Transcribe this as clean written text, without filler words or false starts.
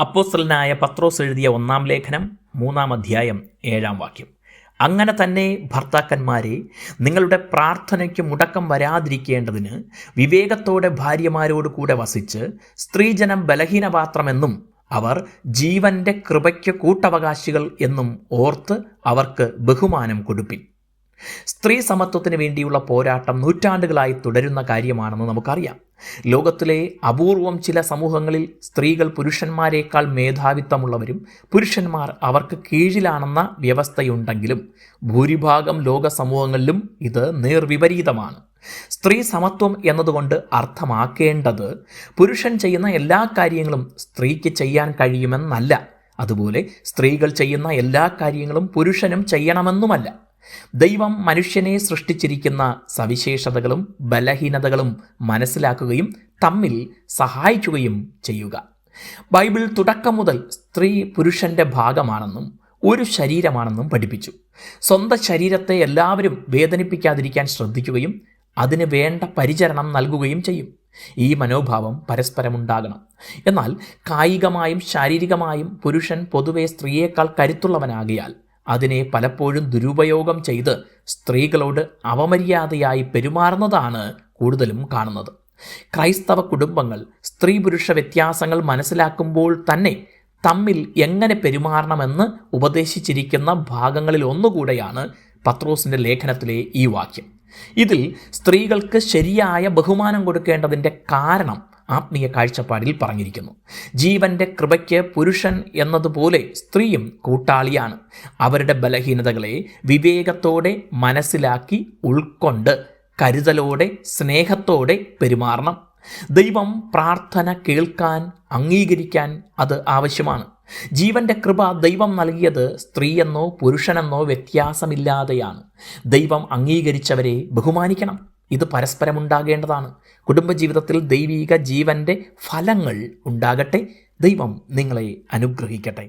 അപ്പോസ്തലനായ പത്രോസ് എഴുതിയ 1 ലേഖനം 3 അധ്യായം 7 വാക്യം. അങ്ങനെ തന്നെ ഭർത്താക്കന്മാരെ, നിങ്ങളുടെ പ്രാർത്ഥനയ്ക്ക് മുടക്കം വരാതിരിക്കേണ്ടതിന് വിവേകത്തോടെ ഭാര്യമാരോട് കൂടെ വസിച്ച് സ്ത്രീജനം ബലഹീനപാത്രമെന്നും അവർ ജീവന്റെ കൃപയ്ക്ക് കൂട്ടവകാശികൾ എന്നും ഓർത്ത് അവർക്ക് ബഹുമാനം കൊടുപ്പിൻ. സ്ത്രീ സമത്വത്തിന് വേണ്ടിയുള്ള പോരാട്ടം നൂറ്റാണ്ടുകളായി തുടരുന്ന കാര്യമാണെന്ന് നമുക്കറിയാം. ലോകത്തിലെ അപൂർവം ചില സമൂഹങ്ങളിൽ സ്ത്രീകൾ പുരുഷന്മാരെക്കാൾ മേധാവിത്വമുള്ളവരും പുരുഷന്മാർ അവർക്ക് കീഴിലാണെന്ന വ്യവസ്ഥയുണ്ടെങ്കിലും ഭൂരിഭാഗം ലോക സമൂഹങ്ങളിലും ഇത് നേർവിപരീതമാണ്. സ്ത്രീ സമത്വം എന്നതുകൊണ്ട് അർത്ഥമാക്കേണ്ടത് പുരുഷൻ ചെയ്യുന്ന എല്ലാ കാര്യങ്ങളും സ്ത്രീക്ക് ചെയ്യാൻ കഴിയുമെന്നല്ല. അതുപോലെ സ്ത്രീകൾ ചെയ്യുന്ന എല്ലാ കാര്യങ്ങളും പുരുഷനും ചെയ്യണമെന്നുമല്ല. ദൈവം മനുഷ്യനെ സൃഷ്ടിച്ചിരിക്കുന്ന സവിശേഷതകളും ബലഹീനതകളും മനസ്സിലാക്കുകയും തമ്മിൽ സഹായിക്കുകയും ചെയ്യുക. ബൈബിൾ തുടക്കം മുതൽ സ്ത്രീ പുരുഷന്റെ ഭാഗമാണെന്നും ഒരു ശരീരമാണെന്നും പഠിപ്പിച്ചു. സ്വന്തം ശരീരത്തെ എല്ലാവരും വേദനിപ്പിക്കാതിരിക്കാൻ ശ്രദ്ധിക്കുകയും അതിന് വേണ്ട പരിചരണം നൽകുകയും ചെയ്യും. ഈ മനോഭാവം പരസ്പരമുണ്ടാകണം. എന്നാൽ കായികമായും ശാരീരികമായും പുരുഷൻ പൊതുവെ സ്ത്രീയേക്കാൾ കരുത്തുള്ളവനാകിയാൽ അതിനെ പലപ്പോഴും ദുരുപയോഗം ചെയ്ത് സ്ത്രീകളോട് അപമര്യാദയായി പെരുമാറുന്നതാണ് കൂടുതലും കാണുന്നത്. ക്രൈസ്തവ കുടുംബങ്ങൾ സ്ത്രീ പുരുഷ വ്യത്യാസങ്ങൾ മനസ്സിലാക്കുമ്പോൾ തന്നെ തമ്മിൽ എങ്ങനെ പെരുമാറണമെന്ന് ഉപദേശിച്ചിരിക്കുന്ന ഭാഗങ്ങളിൽ ഒന്നുകൂടെയാണ് പത്രോസിൻ്റെ ലേഖനത്തിലെ ഈ വാക്യം. ഇതിൽ സ്ത്രീകൾക്ക് ശരിയായ ബഹുമാനം കൊടുക്കേണ്ടതിൻ്റെ കാരണം ആത്മീയ കാഴ്ചപ്പാടിൽ പറഞ്ഞിരിക്കുന്നു. ജീവന്റെ കൃപയ്ക്ക് പുരുഷൻ എന്നതുപോലെ സ്ത്രീയും കൂട്ടാളിയാണ്. അവരുടെ ബലഹീനതകളെ വിവേകത്തോടെ മനസ്സിലാക്കി ഉൾക്കൊണ്ട് കരുതലോടെ സ്നേഹത്തോടെ പെരുമാറണം. ദൈവം പ്രാർത്ഥന കേൾക്കാൻ അംഗീകരിക്കാൻ അത് ആവശ്യമാണ്. ജീവന്റെ കൃപ ദൈവം നൽകിയത് സ്ത്രീയെന്നോ പുരുഷനെന്നോ വ്യത്യാസമില്ലാതെയാണ്. ദൈവം അംഗീകരിച്ചവരെ ബഹുമാനിക്കണം. ഇത് പരസ്പരമുണ്ടാകേണ്ടതാണ്. കുടുംബജീവിതത്തിൽ ദൈവിക ജീവന്റെ ഫലങ്ങൾ ഉണ്ടാകട്ടെ. ദൈവം നിങ്ങളെ അനുഗ്രഹിക്കട്ടെ.